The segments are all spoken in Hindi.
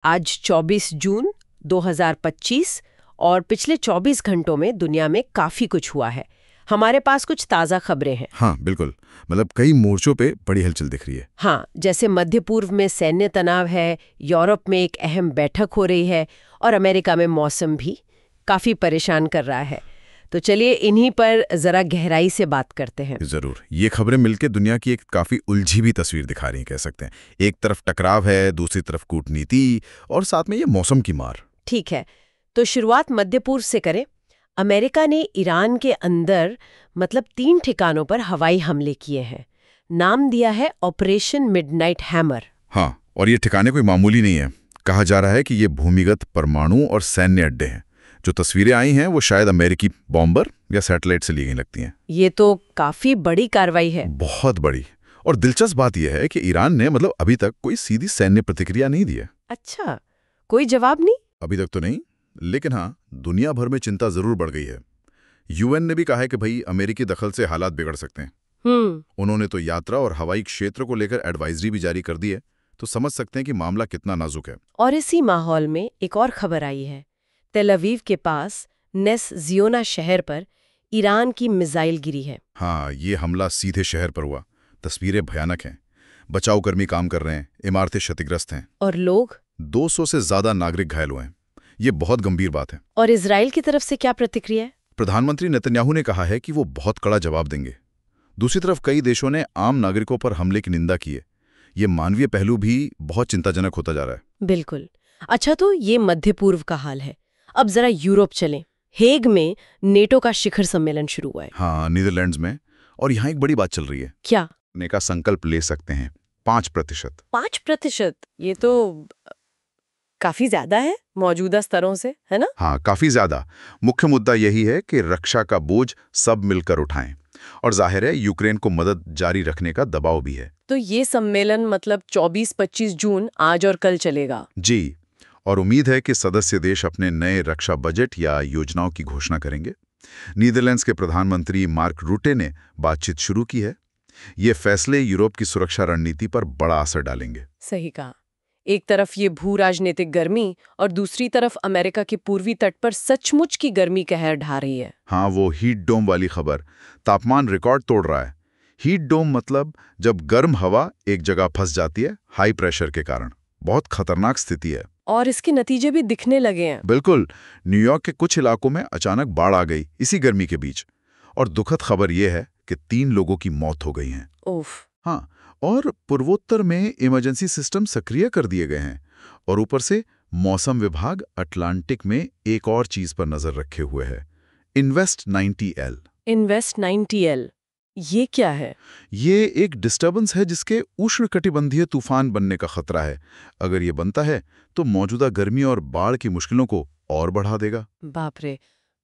आज 24 जून 2025 और पिछले 24 घंटों में दुनिया में काफी कुछ हुआ है। हमारे पास कुछ ताज़ा खबरें हैं। हाँ बिल्कुल, मतलब कई मोर्चों पे बड़ी हलचल दिख रही है। हाँ, जैसे मध्य पूर्व में सैन्य तनाव है, यूरोप में एक अहम बैठक हो रही है और अमेरिका में मौसम भी काफी परेशान कर रहा है। तो चलिए इन्हीं पर जरा गहराई से बात करते हैं। जरूर, ये खबरें मिलकर दुनिया की एक काफी उलझी भी तस्वीर दिखा रही हैं, कह सकते हैं। एक तरफ टकराव है, दूसरी तरफ कूटनीति और साथ में ये मौसम की मार। ठीक है, तो शुरुआत मध्य पूर्व से करें। अमेरिका ने ईरान के अंदर मतलब 3 ठिकानों पर हवाई हमले किए हैं। नाम दिया है ऑपरेशन मिडनाइट हैमर। हाँ, और ये ठिकाने कोई मामूली नहीं है। कहा जा रहा है कि ये भूमिगत परमाणु और सैन्य अड्डे हैं। जो तस्वीरें आई हैं वो शायद अमेरिकी बॉम्बर या सैटेलाइट से ली गई लगती हैं। ये तो काफी बड़ी कार्रवाई है। बहुत बड़ी। और दिलचस्प बात यह है कि ईरान ने मतलब अभी तक कोई सीधी सैन्य प्रतिक्रिया नहीं दी है। अच्छा, कोई जवाब नहीं? अभी तक तो नहीं, लेकिन हाँ, दुनिया भर में चिंता जरूर बढ़ गई है। यूएन ने भी कहा है कि भाई अमेरिकी दखल से हालात बिगड़ सकते हैं। उन्होंने तो यात्रा और हवाई क्षेत्र को लेकर एडवाइजरी भी जारी कर दी है। तो समझ सकते हैं कि मामला कितना नाजुक है। और इसी माहौल में एक और खबर आई है। तेल अवीव के पास नेस जियोना शहर पर ईरान की मिसाइल गिरी है। हाँ, ये हमला सीधे शहर पर हुआ। तस्वीरें भयानक हैं। बचाव कर्मी काम कर रहे हैं, इमारतें क्षतिग्रस्त हैं और लोग 200 से ज्यादा नागरिक घायल हुए हैं। ये बहुत गंभीर बात है। और इजराइल की तरफ से क्या प्रतिक्रिया है? प्रधानमंत्री नेतन्याहू ने कहा है कि वो बहुत कड़ा जवाब देंगे। दूसरी तरफ कई देशों ने आम नागरिकों पर हमले की निंदा की है। ये मानवीय पहलू भी बहुत चिंताजनक होता जा रहा है। बिल्कुल। अच्छा, तो ये मध्य पूर्व का हाल है। अब जरा यूरोप चलें। हेग में नेटो का शिखर सम्मेलन शुरू हुआ है। हाँ, नीदरलैंड्स में। और यहाँ एक बड़ी बात चल रही है। क्या? ने का संकल्प ले सकते हैं 5%। 5%? ये तो काफी ज्यादा है मौजूदा स्तरों से, है ना? हाँ, काफी ज्यादा। मुख्य मुद्दा यही है कि रक्षा का बोझ सब मिलकर उठाएं। और जाहिर है यूक्रेन को मदद जारी रखने का दबाव भी है। तो ये सम्मेलन मतलब 24-25 जून आज और कल चलेगा? जी, और उम्मीद है कि सदस्य देश अपने नए रक्षा बजट या योजनाओं की घोषणा करेंगे। नीदरलैंड्स के प्रधानमंत्री मार्क रूटे ने बातचीत शुरू की है। ये फैसले यूरोप की सुरक्षा रणनीति पर बड़ा असर डालेंगे। सही कहा। एक तरफ ये भू राजनीतिक गर्मी और दूसरी तरफ अमेरिका के पूर्वी तट पर सचमुच की गर्मी कहर ढा रही है। हाँ, वो हीट डोम वाली खबर। तापमान रिकॉर्ड तोड़ रहा है। हीट डोम मतलब जब गर्म हवा एक जगह फंस जाती है हाई प्रेशर के कारण। बहुत खतरनाक स्थिति है। और इसके नतीजे भी दिखने लगे हैं। बिल्कुल। न्यूयॉर्क के कुछ इलाकों में अचानक बाढ़ आ गई इसी गर्मी के बीच। और दुखद खबर यह है कि 3 लोगों की मौत हो गई है। उफ। हाँ, और पूर्वोत्तर में इमरजेंसी सिस्टम सक्रिय कर दिए गए हैं। और ऊपर से मौसम विभाग अटलांटिक में एक और चीज पर नजर रखे हुए है। Invest 90L। इन्वेस्ट 90L, ये क्या है? ये एक डिस्टर्बेंस है जिसके उष्णकटिबंधीय तूफान बनने का खतरा है। अगर ये बनता है तो मौजूदा गर्मी और बाढ़ की मुश्किलों को और बढ़ा देगा। बाप रे।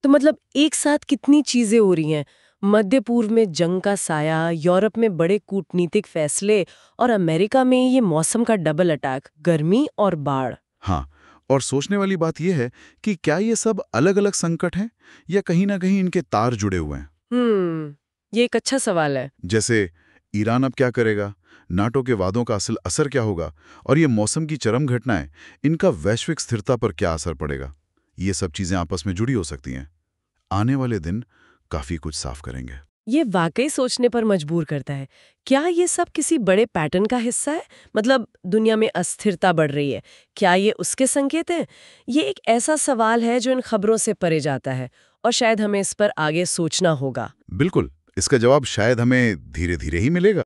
तो मतलब एक साथ कितनी चीजें हो रही हैं। मध्य पूर्व में जंग का साया, यूरोप में बड़े कूटनीतिक फैसले और अमेरिका में ये मौसम का डबल अटैक, गर्मी और बाढ़। हाँ, और सोचने वाली बात यह है कि क्या ये सब अलग अलग संकट हैं या कहीं ना कहीं इनके तार जुड़े हुए हैं। ये एक अच्छा सवाल है। जैसे ईरान अब क्या करेगा, नाटो के वादों का असल असर क्या होगा, और ये मौसम की चरम घटनाएं, इनका वैश्विक स्थिरता पर क्या असर पड़ेगा। ये सब चीजें आपस में जुड़ी हो सकती हैं। आने वाले दिन काफी कुछ साफ करेंगे। ये वाकई सोचने पर मजबूर करता है। क्या ये सब किसी बड़े पैटर्न का हिस्सा है? मतलब दुनिया में अस्थिरता बढ़ रही है, क्या ये उसके संकेत हैं? ये एक ऐसा सवाल है जो इन खबरों से परे जाता है और शायद हमें इस पर आगे सोचना होगा। बिल्कुल, इसका जवाब शायद हमें धीरे धीरे ही मिलेगा।